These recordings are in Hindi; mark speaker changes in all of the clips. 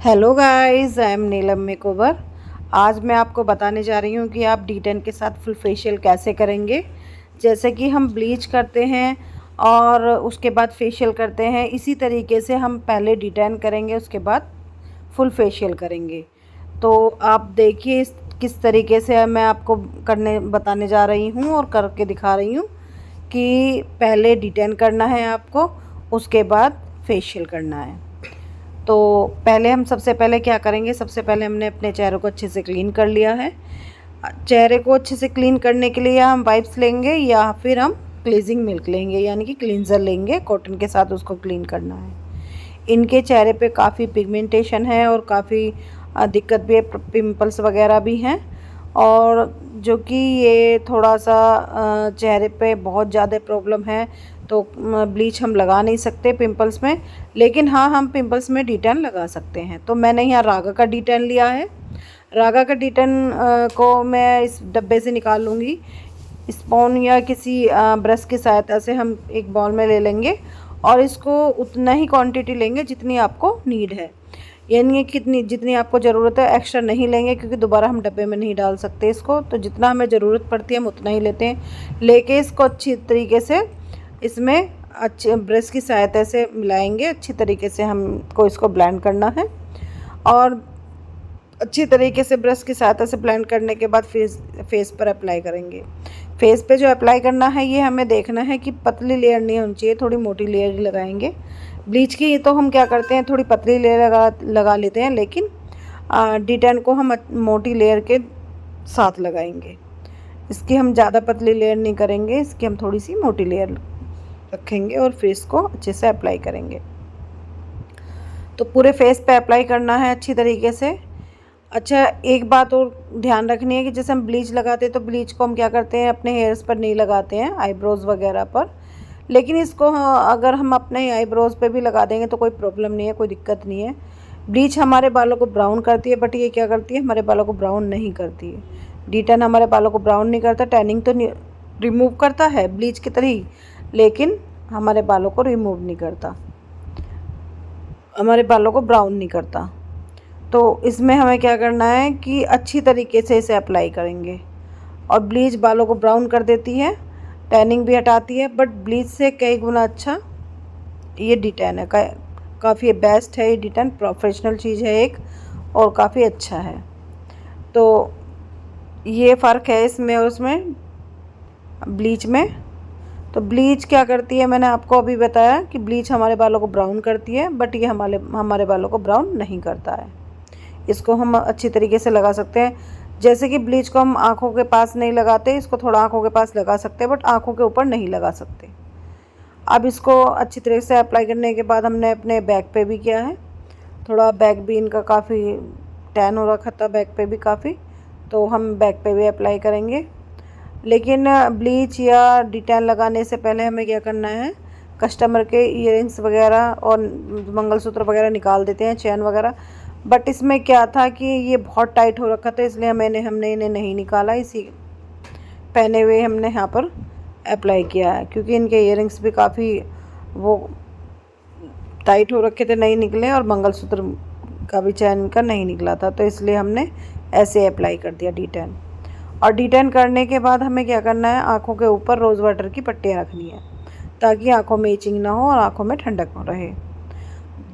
Speaker 1: Hello guys, I am Neelam makeover. आज मैं आपको बताने जा रही हूँ कि आप D10 के साथ फुल फेशियल कैसे करेंगे। जैसे कि हम ब्लीच करते हैं और उसके बाद फेशियल करते हैं, इसी तरीके से हम पहले D10 करेंगे, उसके बाद फुल फेशियल करेंगे। तो आप देखिए किस तरीके से मैं आपको बताने जा रही हूँ और करके दिखा रही हूँ कि पहले D10 करना है आपको, उसके बाद फेशियल करना है। तो पहले हम सबसे पहले क्या करेंगे, सबसे पहले हमने अपने चेहरे को अच्छे से क्लीन कर लिया है। चेहरे को अच्छे से क्लीन करने के लिए हम वाइप्स लेंगे या फिर हम क्लींजिंग मिल्क लेंगे, यानी कि क्लींजर लेंगे, कॉटन के साथ उसको क्लीन करना है। इनके चेहरे पे काफ़ी पिगमेंटेशन है और काफ़ी दिक्कत भी है, पिंपल्स वगैरह भी हैं, और जो कि ये थोड़ा सा चेहरे पे बहुत ज़्यादा प्रॉब्लम है। तो ब्लीच हम लगा नहीं सकते पिंपल्स में, लेकिन हाँ, हम पिंपल्स में D10 लगा सकते हैं। तो मैंने यहाँ रागा का D10 लिया है। रागा का D10 को मैं इस डब्बे से निकाल लूँगी। स्पून या किसी ब्रश की सहायता से हम एक बाउल में ले लेंगे और इसको उतना ही क्वांटिटी लेंगे जितनी आपको नीड है, यानी कितनी जितनी आपको ज़रूरत है। एक्स्ट्रा नहीं लेंगे क्योंकि दोबारा हम डब्बे में नहीं डाल सकते इसको। तो जितना हमें ज़रूरत पड़ती है हम उतना ही लेते हैं। लेके इसको अच्छी तरीके से इसमें अच्छे ब्रश की सहायता से मिलाएंगे। अच्छी तरीके से हमको इसको ब्लेंड करना है और अच्छी तरीके से ब्रश की सहायता से ब्लेंड करने के बाद फेस पर अप्लाई करेंगे। फेस पे जो अप्लाई करना है ये हमें देखना है कि पतली लेयर नहीं होनी चाहिए, थोड़ी मोटी लेयर ही लगाएंगे। ब्लीच की तो हम क्या करते हैं, थोड़ी पतली लेयर लगा लेते हैं, लेकिन D10 को हम मोटी लेयर के साथ लगाएंगे। इसकी हम ज़्यादा पतली लेयर नहीं करेंगे, इसकी हम थोड़ी सी मोटी लेयर रखेंगे और फेस को अच्छे से अप्लाई करेंगे। तो पूरे फेस पे अप्लाई करना है अच्छी तरीके से। अच्छा, एक बात और ध्यान रखनी है कि जैसे हम ब्लीच लगाते हैं तो ब्लीच को हम क्या करते हैं, अपने हेयर्स पर नहीं लगाते हैं, आईब्रोज़ वगैरह पर। लेकिन इसको अगर हम अपने आईब्रोज़ पे भी लगा देंगे तो कोई प्रॉब्लम नहीं है, कोई दिक्कत नहीं है। ब्लीच हमारे बालों को ब्राउन करती है, बट ये क्या करती है, हमारे बालों को ब्राउन नहीं करती है। D10 हमारे बालों को ब्राउन नहीं करता, टैनिंग तो रिमूव करता है ब्लीच की तरह ही, लेकिन हमारे बालों को रिमूव नहीं करता, हमारे बालों को ब्राउन नहीं करता। तो इसमें हमें क्या करना है कि अच्छी तरीके से इसे अप्लाई करेंगे। और ब्लीच बालों को ब्राउन कर देती है, टैनिंग भी हटाती है, बट ब्लीच से कई गुना अच्छा ये D10 है। काफ़ी बेस्ट है ये D10, प्रोफेशनल चीज़ है एक, और काफ़ी अच्छा है। तो ये फ़र्क है इसमें और उसमें, ब्लीच में। तो ब्लीच क्या करती है, मैंने आपको अभी बताया कि ब्लीच हमारे बालों को ब्राउन करती है, बट ये हमारे बालों को ब्राउन नहीं करता है। इसको हम अच्छी तरीके से लगा सकते हैं। जैसे कि ब्लीच को हम आँखों के पास नहीं लगाते, इसको थोड़ा आँखों के पास लगा सकते हैं, बट आँखों के ऊपर नहीं लगा सकते। अब इसको अच्छी तरीके से अप्लाई करने के बाद हमने अपने बैक पे भी किया है। थोड़ा बैक भी इनका काफ़ी टैन हो रखा था, बैक पे भी काफ़ी, तो हम बैक पे भी अप्लाई करेंगे। लेकिन ब्लीच या D10 लगाने से पहले हमें क्या करना है, कस्टमर के ईयरिंग्स वगैरह और मंगलसूत्र वगैरह निकाल देते हैं, चैन वगैरह। बट इसमें क्या था कि ये बहुत टाइट हो रखा था, इसलिए हमने इन्हें नहीं निकाला, इसी पहने हुए हमने यहाँ पर अप्लाई किया है। क्योंकि इनके ईयरिंग्स भी काफ़ी वो टाइट हो रखे थे, नहीं निकले, और मंगलसूत्र का भी चैन का नहीं निकला था, तो इसलिए हमने ऐसे अप्लाई कर दिया D10। और D10 करने के बाद हमें क्या करना है, आँखों के ऊपर रोज़ वाटर की पट्टियाँ रखनी है, ताकि आँखों में इचिंग ना हो और आँखों में ठंडक रहे।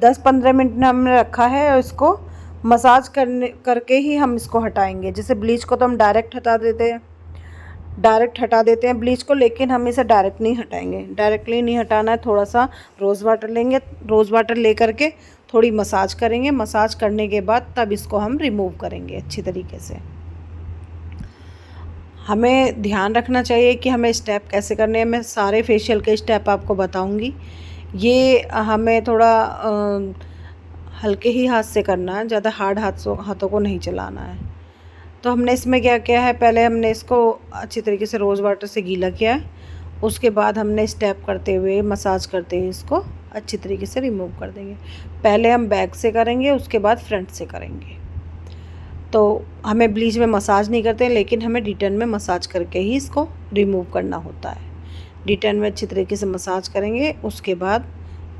Speaker 1: 10-15 मिनट हमने रखा है और इसको मसाज करके ही हम इसको हटाएंगे। जैसे ब्लीच को तो हम डायरेक्ट हटा देते हैं ब्लीच को, लेकिन हम इसे डायरेक्ट नहीं हटाएंगे, डायरेक्टली नहीं हटाना है। थोड़ा सा रोज़ वाटर लेंगे, रोज़ वाटर ले करके थोड़ी मसाज करेंगे, मसाज करने के बाद तब इसको हम रिमूव करेंगे अच्छी तरीके से। हमें ध्यान रखना चाहिए कि हमें स्टेप कैसे करने हैं। मैं सारे फेशियल के स्टेप आपको बताऊंगी। ये हमें थोड़ा हल्के ही हाथ से करना है, ज़्यादा हार्ड हाथों को नहीं चलाना है। तो हमने इसमें क्या किया है, पहले हमने इसको अच्छी तरीके से रोज़ वाटर से गीला किया है, उसके बाद हमने स्टेप करते हुए, मसाज करते हुए इसको अच्छी तरीके से रिमूव कर देंगे। पहले हम बैक से करेंगे, उसके बाद फ्रंट से करेंगे। तो हमें ब्लीच में मसाज नहीं करते, लेकिन हमें D10 में मसाज करके ही इसको रिमूव करना होता है। D10 में अच्छी तरीके से मसाज करेंगे, उसके बाद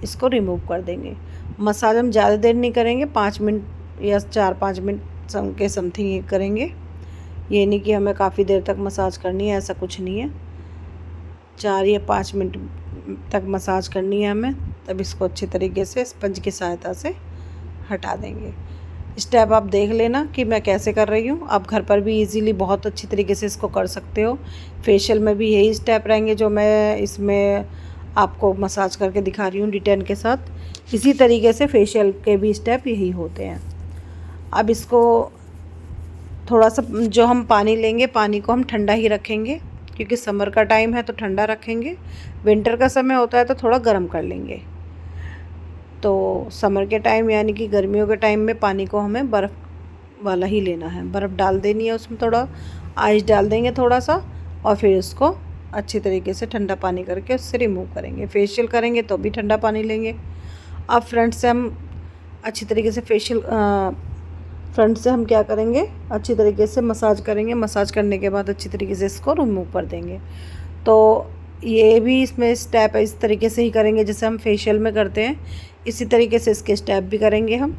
Speaker 1: इसको रिमूव कर देंगे। मसाज हम ज़्यादा देर नहीं करेंगे, 5 मिनट या 4-5 मिनट के समथिंग ये करेंगे। ये नहीं कि हमें काफ़ी देर तक मसाज करनी है, ऐसा कुछ नहीं है। 4 या 5 मिनट तक मसाज करनी है हमें, तब इसको अच्छे तरीके से स्पंज की सहायता से हटा देंगे। स्टेप आप देख लेना कि मैं कैसे कर रही हूँ। आप घर पर भी इजीली बहुत अच्छी तरीके से इसको कर सकते हो। फेशियल में भी यही स्टेप रहेंगे जो मैं इसमें आपको मसाज करके दिखा रही हूँ D10 के साथ। इसी तरीके से फेशियल के भी स्टेप यही होते हैं। अब इसको थोड़ा सा जो हम पानी लेंगे, पानी को हम ठंडा ही रखेंगे, क्योंकि समर का टाइम है तो ठंडा रखेंगे। विंटर का समय होता है तो थोड़ा गर्म कर लेंगे। तो समर के टाइम यानी कि गर्मियों के टाइम में पानी को हमें बर्फ़ वाला ही लेना है। बर्फ़ डाल देनी है, उसमें थोड़ा आइस डाल देंगे थोड़ा सा, और फिर इसको अच्छी तरीके से ठंडा पानी करके उससे रिमूव करेंगे। फेशियल करेंगे तो भी ठंडा पानी लेंगे। अब फ्रंट से हम अच्छी तरीके से फ्रंट से हम क्या करेंगे, अच्छी तरीके से मसाज करेंगे। मसाज करने के बाद अच्छी तरीके से इसको रिमूव कर देंगे। तो ये भी इसमें स्टेप इस तरीके से ही करेंगे जैसे हम फेशियल में करते हैं, इसी तरीके से इसके स्टेप भी करेंगे हम।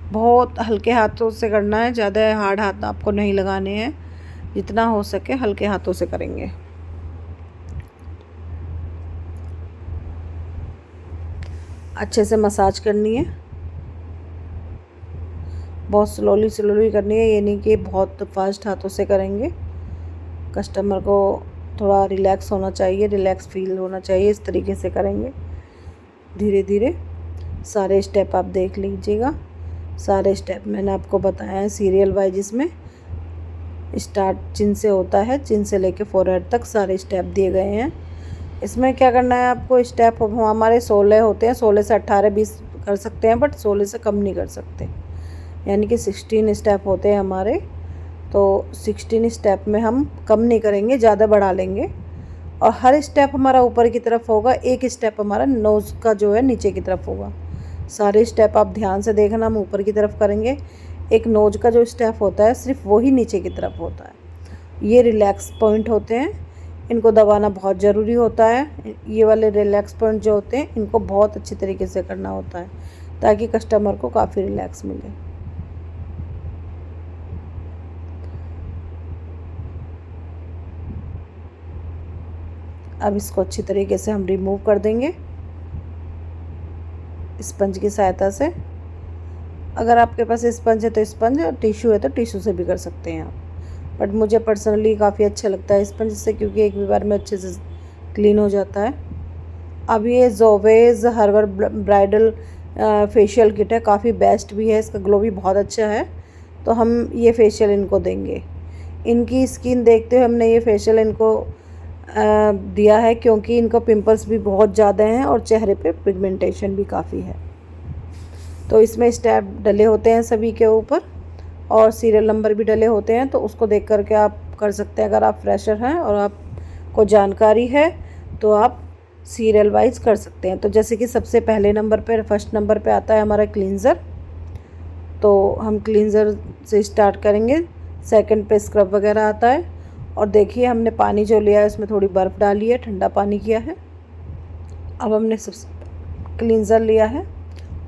Speaker 1: बहुत हल्के हाथों से करना है, ज़्यादा हार्ड हाथ आपको नहीं लगाने हैं, जितना हो सके हल्के हाथों से करेंगे। अच्छे से मसाज करनी है, बहुत स्लोली करनी है। ये नहीं कि बहुत फास्ट हाथों से करेंगे। कस्टमर को थोड़ा रिलैक्स होना चाहिए, रिलैक्स फील होना चाहिए, इस तरीके से करेंगे। धीरे धीरे सारे स्टेप आप देख लीजिएगा। सारे स्टेप मैंने आपको बताया है सीरियल वाइज। इसमें स्टार्ट चिन से होता है, चिन से लेके फोरहेड तक सारे स्टेप दिए गए हैं। इसमें क्या करना है आपको, स्टेप हमारे 16 होते हैं, 16 से 18-20 कर सकते हैं, बट 16 से कम नहीं कर सकते। यानी कि 16 स्टेप होते हैं हमारे, तो 16 स्टेप में हम कम नहीं करेंगे, ज़्यादा बढ़ा लेंगे। और हर स्टेप हमारा ऊपर की तरफ होगा, एक स्टेप हमारा नोज़ का जो है नीचे की तरफ होगा। सारे स्टेप आप ध्यान से देखना, हम ऊपर की तरफ करेंगे। एक नोज का जो स्टेप होता है सिर्फ वो ही नीचे की तरफ होता है। ये रिलैक्स पॉइंट होते हैं, इनको दबाना बहुत ज़रूरी होता है। ये वाले रिलैक्स पॉइंट जो होते हैं इनको बहुत अच्छी तरीके से करना होता है, ताकि कस्टमर को काफ़ी रिलैक्स मिले। अब इसको अच्छी तरीके से हम रिमूव कर देंगे स्पंज की सहायता से। अगर आपके पास स्पंज है तो स्पंज, और टिश्यू है तो टिश्यू से भी कर सकते हैं आप। बट मुझे पर्सनली काफ़ी अच्छा लगता है स्पंज से, क्योंकि एक भी बार में अच्छे से क्लीन हो जाता है। अब ये ज़ोवेज़ हर्बल ब्राइडल फेशियल किट है, काफ़ी बेस्ट भी है, इसका ग्लो भी बहुत अच्छा है। तो हम ये फेशियल इनको देंगे। इनकी स्किन देखते हुए हमने ये फेशियल इनको दिया है, क्योंकि इनको पिंपल्स भी बहुत ज़्यादा हैं और चेहरे पे पिगमेंटेशन भी काफ़ी है। तो इसमें स्टेप डले होते हैं सभी के ऊपर, और सीरियल नंबर भी डले होते हैं, तो उसको देख कर के आप कर सकते हैं। अगर आप फ्रेशर हैं और आपको जानकारी है तो आप सीरियल वाइज कर सकते हैं। तो जैसे कि सबसे पहले नंबर पर, फर्स्ट नंबर पे आता है हमारा क्लींज़र, तो हम क्लींज़र से स्टार्ट करेंगे। सेकंड पे स्क्रब वगैरह आता है। और देखिए हमने पानी जो लिया है उसमें थोड़ी बर्फ़ डाली है, ठंडा पानी किया है। अब हमने सब क्लींज़र लिया है,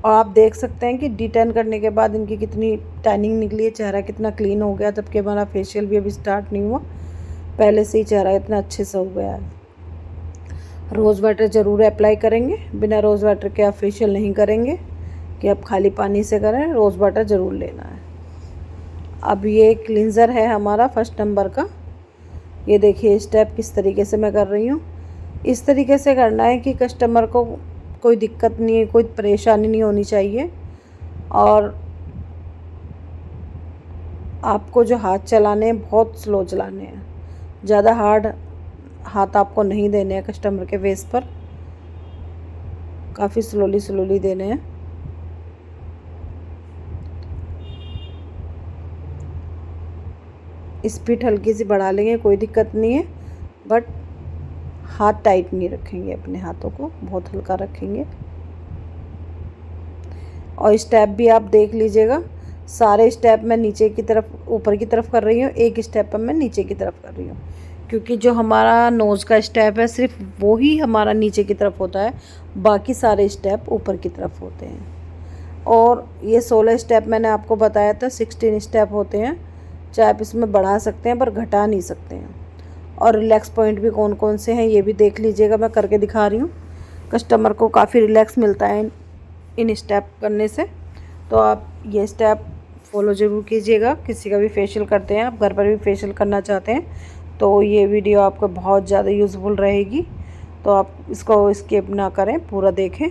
Speaker 1: और आप देख सकते हैं कि D10 करने के बाद इनकी कितनी टैनिंग निकली है, चेहरा कितना क्लीन हो गया। जबकि हमारा फेशियल भी अभी स्टार्ट नहीं हुआ, पहले से ही चेहरा इतना अच्छे से हो गया है। रोज़ वाटर ज़रूर अप्लाई करेंगे, बिना रोज़ वाटर के आप फेशियल नहीं करेंगे कि आप खाली पानी से करें, रोज़ वाटर ज़रूर लेना है। अब ये क्लींज़र है हमारा फर्स्ट नंबर का। ये देखिए स्टेप किस तरीके से मैं कर रही हूँ। इस तरीके से करना है कि कस्टमर को कोई दिक्कत नहीं है, कोई परेशानी नहीं होनी चाहिए। और आपको जो हाथ चलाने हैं बहुत स्लो चलाने हैं, ज़्यादा हार्ड हाथ आपको नहीं देने हैं कस्टमर के फेस पर, काफ़ी स्लोली देने हैं। स्पीड हल्की सी बढ़ा लेंगे, कोई दिक्कत नहीं है, बट हाथ टाइट नहीं रखेंगे, अपने हाथों को बहुत हल्का रखेंगे। और स्टेप भी आप देख लीजिएगा, सारे स्टेप मैं नीचे की तरफ ऊपर की तरफ कर रही हूँ, एक स्टेप पर मैं नीचे की तरफ कर रही हूँ, क्योंकि जो हमारा नोज़ का स्टेप है सिर्फ वो ही हमारा नीचे की तरफ होता है, बाकी सारे स्टेप ऊपर की तरफ होते हैं। और ये 16 स्टेप मैंने आपको बताया था, 16 स्टेप होते हैं। चाहे आप इसमें बढ़ा सकते हैं पर घटा नहीं सकते हैं। और रिलैक्स पॉइंट भी कौन कौन से हैं ये भी देख लीजिएगा, मैं करके दिखा रही हूँ। कस्टमर को काफ़ी रिलैक्स मिलता है इन स्टेप करने से। तो आप ये स्टेप फॉलो ज़रूर कीजिएगा। किसी का भी फेशियल करते हैं, आप घर पर भी फेशियल करना चाहते हैं तो ये वीडियो आपको बहुत ज़्यादा यूज़फुल रहेगी। तो आप इसको स्किप ना करें, पूरा देखें।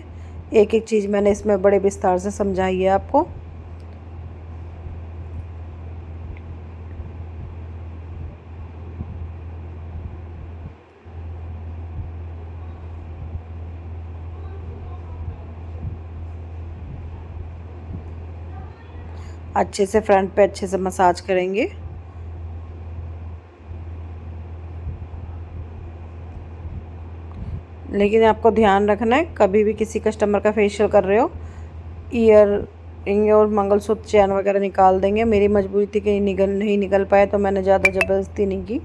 Speaker 1: एक एक चीज़ मैंने इसमें बड़े विस्तार से समझाई है आपको। अच्छे से फ्रंट पे अच्छे से मसाज करेंगे। लेकिन आपको ध्यान रखना है, कभी भी किसी कस्टमर का फेशियल कर रहे हो ईयर रिंग और मंगलसूत्र चैन वगैरह निकाल देंगे। मेरी मजबूरी थी कि नहीं निकल पाए तो मैंने ज़्यादा ज़बरदस्ती नहीं की,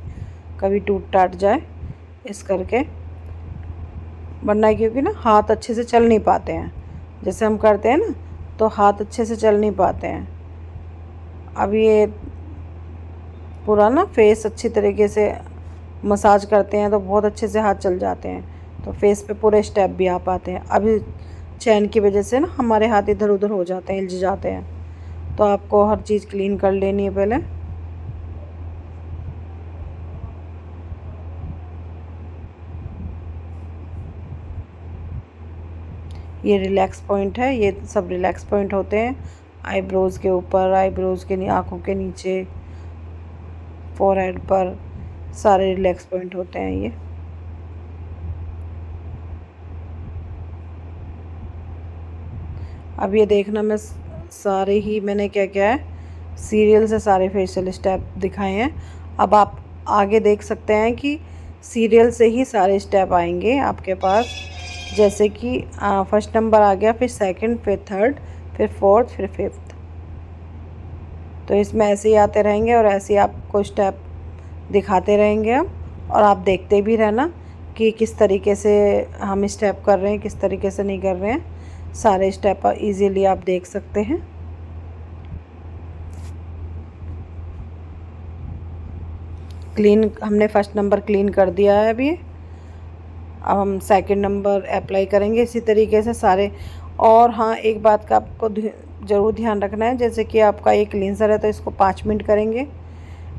Speaker 1: कभी टूट टाट जाए इस करके। वरना क्योंकि ना हाथ अच्छे से चल नहीं पाते हैं, जैसे हम करते हैं ना तो हाथ अच्छे से चल नहीं पाते हैं। अब ये पूरा ना फेस अच्छी तरीके से मसाज करते हैं तो बहुत अच्छे से हाथ चल जाते हैं, तो फेस पे पूरे स्टेप भी आ पाते हैं। अभी चैन की वजह से ना हमारे हाथ इधर उधर हो जाते हैं, हिल जाते हैं, तो आपको हर चीज़ क्लीन कर लेनी है पहले। ये रिलैक्स पॉइंट है, ये सब रिलैक्स पॉइंट होते हैं। आईब्रोज़ के ऊपर, आईब्रोज़ के आँखों के नीचे, फोरहेड पर, सारे रिलैक्स पॉइंट होते हैं ये। अब ये देखना, मैं सारे ही मैंने क्या क्या है सीरियल से सारे फेशियल स्टेप दिखाए हैं। अब आप आगे देख सकते हैं कि सीरियल से ही सारे स्टेप आएंगे आपके पास। जैसे कि फर्स्ट नंबर आ गया, फिर सेकंड, फिर थर्ड, फिर फोर्थ, फिर फिफ्थ। तो इसमें ऐसे ही आते रहेंगे और ऐसे ही आपको स्टेप दिखाते रहेंगे हम, और आप देखते भी रहना कि किस तरीके से हम स्टेप कर रहे हैं, किस तरीके से नहीं कर रहे हैं। सारे स्टेप इजीली आप देख सकते हैं। क्लीन हमने फर्स्ट नंबर क्लीन कर दिया है अभी। अब हम सेकंड नंबर अप्लाई करेंगे इसी तरीके से सारे। और हाँ, एक बात का आपको ज़रूर ध्यान रखना है, जैसे कि आपका ये क्लींजर है तो इसको 5 मिनट करेंगे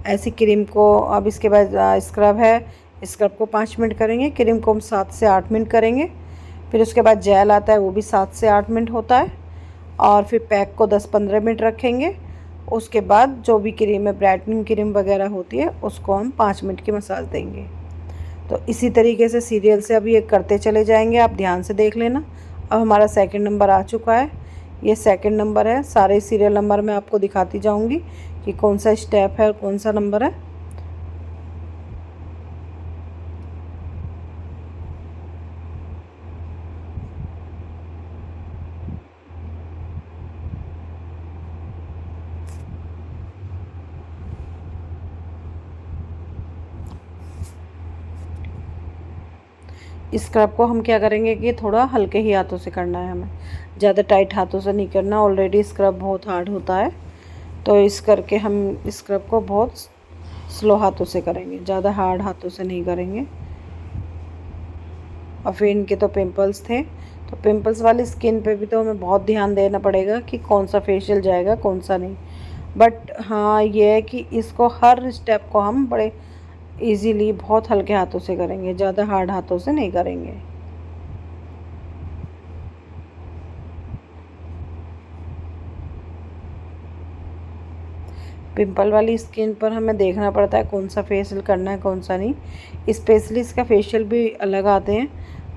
Speaker 1: ऐसी क्रीम को। अब इसके बाद स्क्रब है, स्क्रब को 5 मिनट करेंगे, क्रीम को हम 7 से 8 मिनट करेंगे। फिर उसके बाद जेल आता है, वो भी 7 से 8 मिनट होता है। और फिर पैक को 10-15 मिनट रखेंगे। उसके बाद जो भी क्रीम है, ब्राइटनिंग क्रीम वगैरह होती है, उसको हम 5 मिनट की मसाज देंगे। तो इसी तरीके से सीरियल से अभी ये करते चले जाएंगे, आप ध्यान से देख लेना। अब हमारा सेकंड नंबर आ चुका है, ये सेकंड नंबर है। सारे सीरियल नंबर मैं आपको दिखाती जाऊंगी कि कौन सा स्टेप है और कौन सा नंबर है। स्क्रब को हम क्या करेंगे कि थोड़ा हल्के ही हाथों से करना है, हमें ज़्यादा टाइट हाथों से नहीं करना। ऑलरेडी स्क्रब बहुत हार्ड होता है, तो इस करके हम स्क्रब को बहुत स्लो हाथों से करेंगे, ज़्यादा हार्ड हाथों से नहीं करेंगे। और फिर इनके तो पिंपल्स थे, तो पिंपल्स वाली स्किन पे भी तो हमें बहुत ध्यान देना पड़ेगा कि कौन सा फेशियल जाएगा कौन सा नहीं। बट हाँ, ये है कि इसको हर स्टेप को हम बड़े इजीली बहुत हल्के हाथों से करेंगे, ज़्यादा हार्ड हाथों से नहीं करेंगे। पिंपल वाली स्किन पर हमें देखना पड़ता है कौन सा फेशियल करना है कौन सा नहीं। स्पेशली इसका फेशियल भी अलग आते हैं,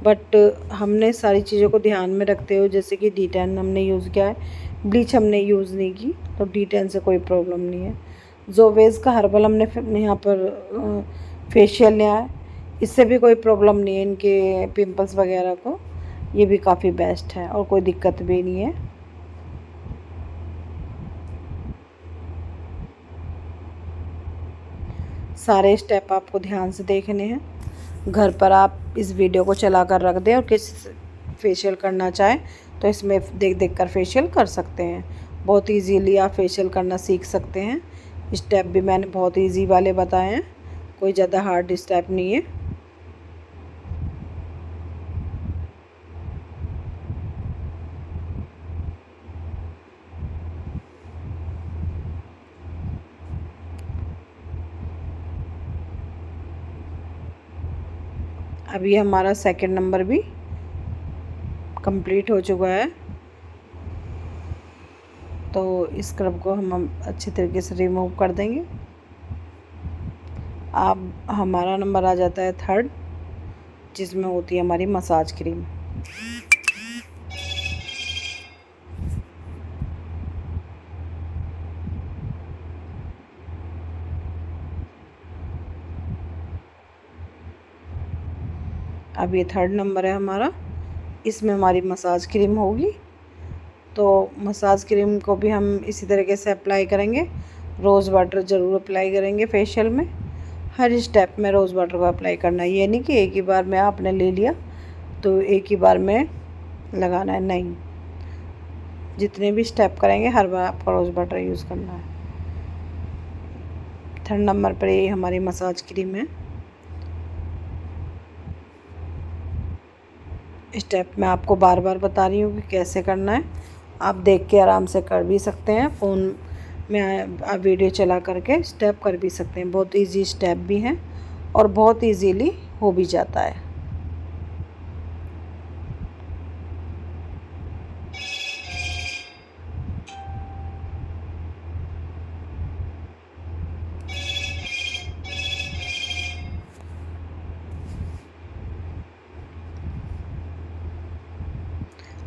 Speaker 1: बट हमने सारी चीज़ों को ध्यान में रखते हुए, जैसे कि D10 हमने यूज़ किया है, ब्लीच हमने यूज़ नहीं की, तो D10 से कोई प्रॉब्लम नहीं है। जोवेज़ का हर्बल हमने यहाँ पर फेशियल लिया है, इससे भी कोई प्रॉब्लम नहीं है इनके पिंपल्स वगैरह को। ये भी काफ़ी बेस्ट है और कोई दिक्कत भी नहीं है। सारे स्टेप आपको ध्यान से देखने हैं। घर पर आप इस वीडियो को चला कर रख दें और किस फेशियल करना चाहें तो इसमें देख देख कर फेशियल कर सकते हैं। बहुत इजीली आप फेशियल करना सीख सकते हैं। स्टेप भी मैंने बहुत इजी वाले बताए हैं, कोई ज़्यादा हार्ड स्टेप नहीं है। अभी हमारा सेकंड नंबर भी कंप्लीट हो चुका है, तो इस स्क्रब को हम अच्छे तरीके से रिमूव कर देंगे। अब हमारा नंबर आ जाता है थर्ड, जिसमें होती है हमारी मसाज क्रीम। अब ये थर्ड नंबर है हमारा, इसमें हमारी मसाज क्रीम होगी। तो मसाज क्रीम को भी हम इसी तरीके से अप्लाई करेंगे। रोज़ वाटर ज़रूर अप्लाई करेंगे फेशियल में। हर स्टेप में रोज़ वाटर को अप्लाई करना है। ये नहीं कि एक ही बार में आपने ले लिया तो एक ही बार में लगाना है, नहीं। जितने भी स्टेप करेंगे हर बार आपको रोज़ वाटर यूज़ करना है। थर्ड नंबर पर ये हमारी मसाज क्रीम है। स्टेप मैं आपको बार बार बता रही हूँ कि कैसे करना है। आप देख के आराम से कर भी सकते हैं, फ़ोन में आप वीडियो चला करके स्टेप कर भी सकते हैं। बहुत इजी स्टेप भी हैं और बहुत इजीली हो भी जाता है।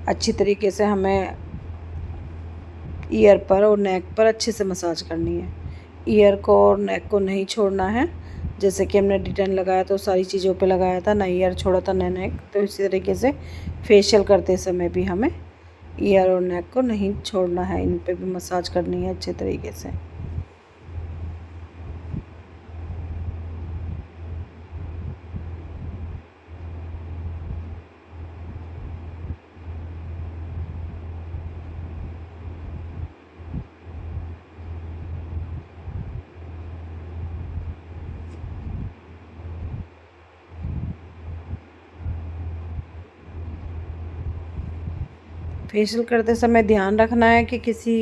Speaker 1: अच्छी तरीके से हमें ईयर पर और नेक पर अच्छे से मसाज करनी है। ईयर को और नेक को नहीं छोड़ना है। जैसे कि हमने डिटेन लगाया तो सारी चीज़ों पे लगाया था, ना ईयर छोड़ा था ना नेक। तो इसी तरीके से फेशियल करते समय भी हमें ईयर और नेक को नहीं छोड़ना है, इन पे भी मसाज करनी है अच्छे तरीके से। फेशियल करते समय ध्यान रखना है कि किसी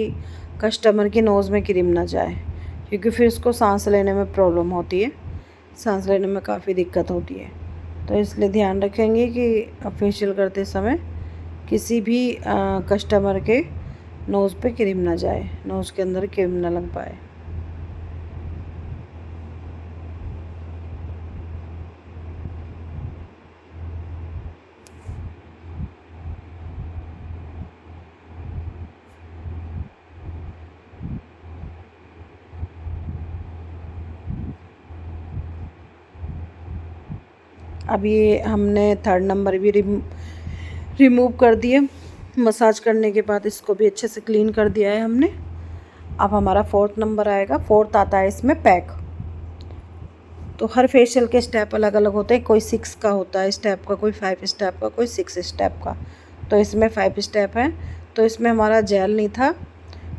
Speaker 1: कस्टमर की नोज़ में क्रीम ना जाए, क्योंकि फिर उसको सांस लेने में प्रॉब्लम होती है, सांस लेने में काफ़ी दिक्कत होती है। तो इसलिए ध्यान रखेंगे कि फेशियल करते समय किसी भी कस्टमर के नोज़ पे क्रीम ना जाए, नोज़ के अंदर क्रीम ना लग पाए। अब ये हमने थर्ड नंबर भी रिमूव कर दिए। मसाज करने के बाद इसको भी अच्छे से क्लीन कर दिया है हमने। अब हमारा फोर्थ नंबर आएगा। फोर्थ आता है इसमें पैक। तो हर फेशियल के स्टेप अलग अलग होते हैं, कोई 6 का होता है स्टेप का, कोई 5 स्टेप का, कोई 6 स्टेप का। तो इसमें 5 स्टेप हैं। तो इसमें हमारा जेल नहीं था,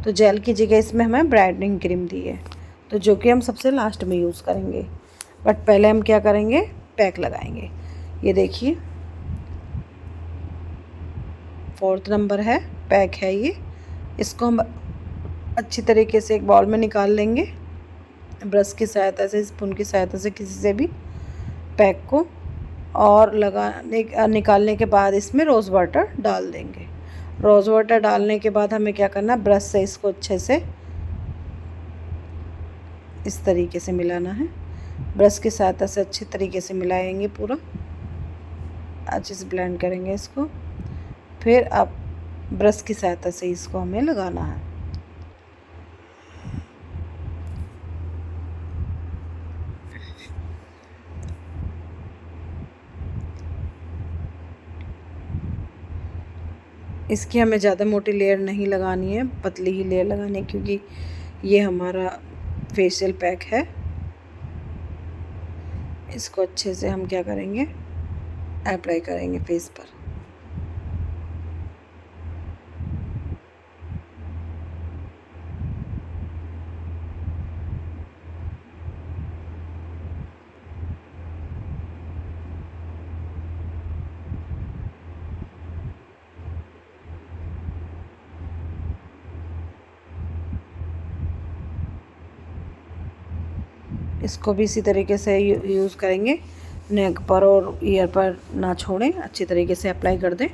Speaker 1: तो जेल की जगह इसमें हमें ब्राइटनिंग क्रीम दी है, तो जो कि हम सबसे लास्ट में यूज़ करेंगे। बट पहले हम क्या करेंगे, पैक लगाएंगे। ये देखिए फोर्थ नंबर है, पैक है ये। इसको हम अच्छी तरीके से एक बाउल में निकाल लेंगे, ब्रश की सहायता से, स्पून की सहायता से, किसी से भी पैक को। और निकालने के बाद इसमें रोज़ वाटर डाल देंगे। रोज़ वाटर डालने के बाद हमें क्या करना, ब्रश से इसको अच्छे से इस तरीके से मिलाना है। ब्रश की सहायता से अच्छे तरीके से मिलाएंगे, पूरा अच्छे से ब्लेंड करेंगे इसको। फिर अब ब्रश की सहायता से इसको हमें लगाना है। इसकी हमें ज़्यादा मोटी लेयर नहीं लगानी है, पतली ही लेयर लगानी है, क्योंकि ये हमारा फेशियल पैक है। इसको अच्छे से हम क्या करेंगे, अप्लाई करेंगे फेस पर। इसको भी इसी तरीके से यूज़ करेंगे, नेक पर और ईयर पर ना छोड़ें, अच्छी तरीके से अप्लाई कर दें।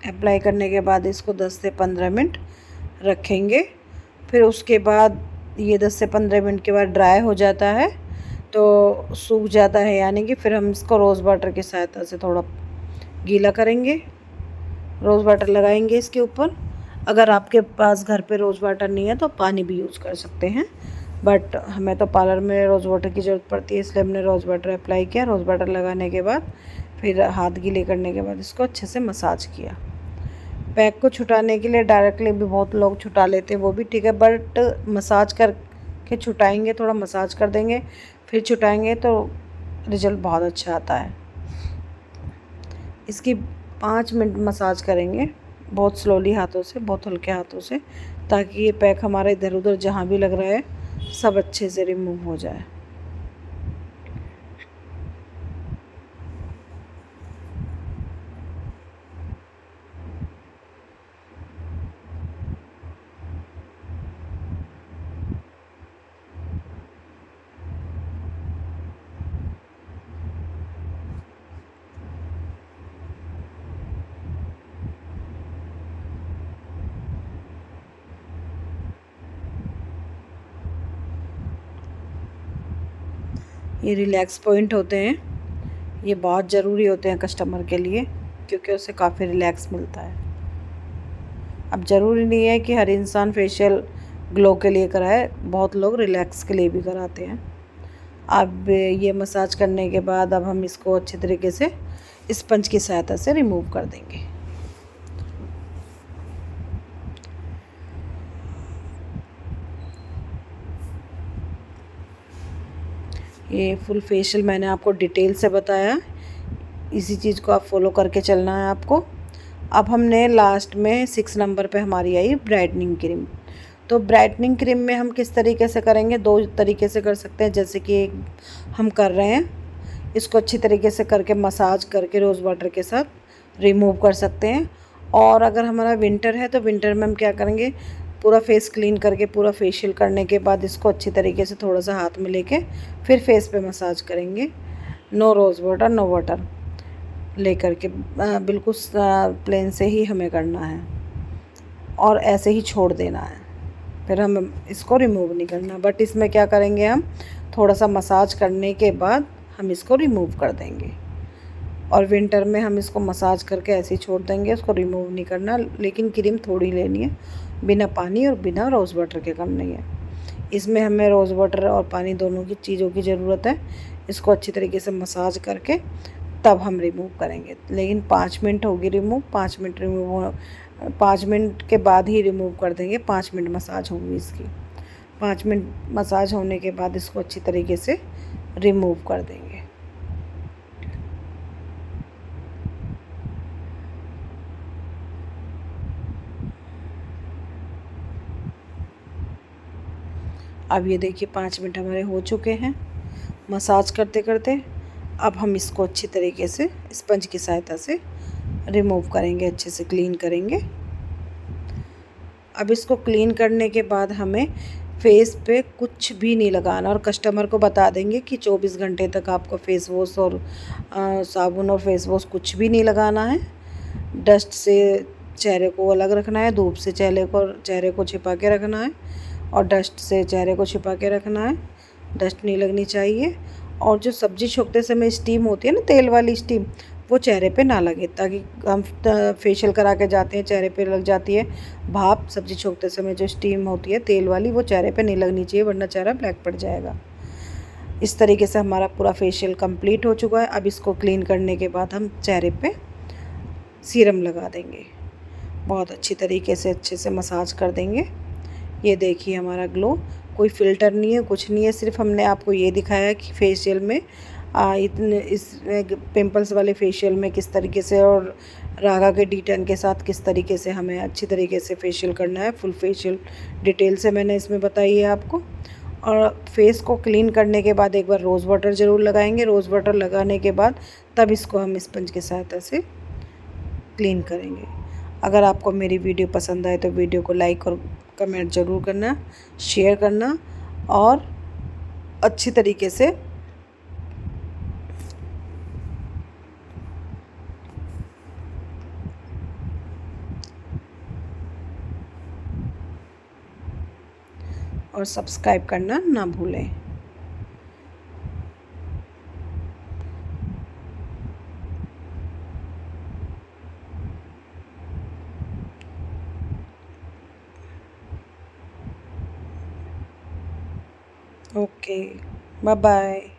Speaker 1: अप्लाई करने के बाद इसको 10 से 15 मिनट रखेंगे। फिर उसके बाद ये 10 से 15 मिनट के बाद ड्राई हो जाता है, तो सूख जाता है, यानी कि फिर हम इसको रोज़ वाटर की सहायता से थोड़ा गीला करेंगे, रोज़ वाटर लगाएंगे इसके ऊपर। अगर आपके पास घर पे रोज़ वाटर नहीं है तो पानी भी यूज़ कर सकते हैं, बट हमें तो पार्लर में रोज़ वाटर की ज़रूरत पड़ती है, इसलिए हमने रोज़ वाटर अप्लाई किया। रोज़ वाटर लगाने के बाद फिर हाथ गीले करने के बाद इसको अच्छे से मसाज किया। पैक को छुटाने के लिए डायरेक्टली भी बहुत लोग छुटा लेते हैं, वो भी ठीक है, बट मसाज करके छुटाएंगे, थोड़ा मसाज कर देंगे फिर छुटाएंगे तो रिज़ल्ट बहुत अच्छा आता है। इसकी 5 मिनट मसाज करेंगे, बहुत स्लोली हाथों से, बहुत हल्के हाथों से, ताकि ये पैक हमारा इधर उधर जहाँ भी लग रहा है सब अच्छे से रिमूव हो जाए। ये रिलैक्स पॉइंट होते हैं, ये बहुत ज़रूरी होते हैं कस्टमर के लिए, क्योंकि उससे काफ़ी रिलैक्स मिलता है। अब ज़रूरी नहीं है कि हर इंसान फेशियल ग्लो के लिए कराए, बहुत लोग रिलैक्स के लिए भी कराते हैं। अब ये मसाज करने के बाद अब हम इसको अच्छे तरीके से स्पंज की सहायता से रिमूव कर देंगे। ये फुल फेशियल मैंने आपको डिटेल से बताया, इसी चीज़ को आप फॉलो करके चलना है आपको। अब हमने लास्ट में 6 नंबर पे हमारी आई ब्राइटनिंग क्रीम। तो ब्राइटनिंग क्रीम में हम किस तरीके से करेंगे, 2 तरीके से कर सकते हैं, जैसे कि हम कर रहे हैं, इसको अच्छी तरीके से करके मसाज करके रोज़ वाटर के साथ रिमूव कर सकते हैं। और अगर हमारा विंटर है तो विंटर में हम क्या करेंगे, पूरा फेस क्लीन करके पूरा फेशियल करने के बाद इसको अच्छी तरीके से थोड़ा सा हाथ में लेके फिर फेस पे मसाज करेंगे। No rose water, no water लेकर के बिल्कुल प्लेन से ही हमें करना है और ऐसे ही छोड़ देना है, फिर हम इसको रिमूव नहीं करना। बट इसमें क्या करेंगे, हम थोड़ा सा मसाज करने के बाद हम इसको रिमूव कर देंगे। और विंटर में हम इसको मसाज करके ऐसे ही छोड़ देंगे, उसको रिमूव नहीं करना। लेकिन क्रीम थोड़ी लेनी है, बिना पानी और बिना रोज़ वाटर के करनी है। इसमें हमें रोज़ वाटर और पानी दोनों की चीज़ों की ज़रूरत है। इसको अच्छी तरीके से मसाज करके तब हम रिमूव करेंगे। लेकिन 5 मिनट होगी रिमूव, 5 मिनट के बाद ही रिमूव कर देंगे। 5 मिनट मसाज होगी इसकी। 5 मिनट मसाज होने के बाद इसको अच्छी तरीके से रिमूव कर देंगे। अब ये देखिए 5 मिनट हमारे हो चुके हैं मसाज करते करते। अब हम इसको अच्छी तरीके से स्पंज की सहायता से रिमूव करेंगे, अच्छे से क्लीन करेंगे। अब इसको क्लीन करने के बाद हमें फेस पे कुछ भी नहीं लगाना, और कस्टमर को बता देंगे कि 24 घंटे तक आपको फेस वॉश और साबुन और फेस वॉश कुछ भी नहीं लगाना है। डस्ट से चेहरे को अलग रखना है, धूप से चेहरे को छिपा के रखना है, और डस्ट से चेहरे को छिपा के रखना है, डस्ट नहीं लगनी चाहिए। और जो सब्ज़ी छोकते समय स्टीम होती है ना, तेल वाली स्टीम, वो चेहरे पे ना लगे, ताकि हम फेशियल करा के जाते हैं चेहरे पे लग जाती है भाप। सब्ज़ी छोकते समय जो स्टीम होती है तेल वाली, वो चेहरे पे नहीं लगनी चाहिए, वरना चेहरा ब्लैक पड़ जाएगा। इस तरीके से हमारा पूरा फेशियल कंप्लीट हो चुका है। अब इसको क्लीन करने के बाद हम चेहरे पे सीरम लगा देंगे, बहुत अच्छी तरीके से अच्छे से मसाज कर देंगे। ये देखिए हमारा ग्लो कोई फ़िल्टर नहीं है, कुछ नहीं है, सिर्फ हमने आपको ये दिखाया कि फेशियल में इतने इस पिंपल्स वाले फेशियल में किस तरीके से और रागा के D10 के साथ किस तरीके से हमें अच्छी तरीके से फेशियल करना है। फुल फेशियल डिटेल से मैंने इसमें बताई है आपको। और फेस को क्लीन करने के बाद एक बार रोज़ वाटर ज़रूर लगाएंगे। रोज़ वाटर लगाने के बाद तब इसको हम स्पंज की सहायता से क्लीन करेंगे। अगर आपको मेरी वीडियो पसंद आए तो वीडियो को लाइक और कमेंट ज़रूर करना, शेयर करना और अच्छी तरीके से और सब्सक्राइब करना ना भूलें। Okay, bye bye.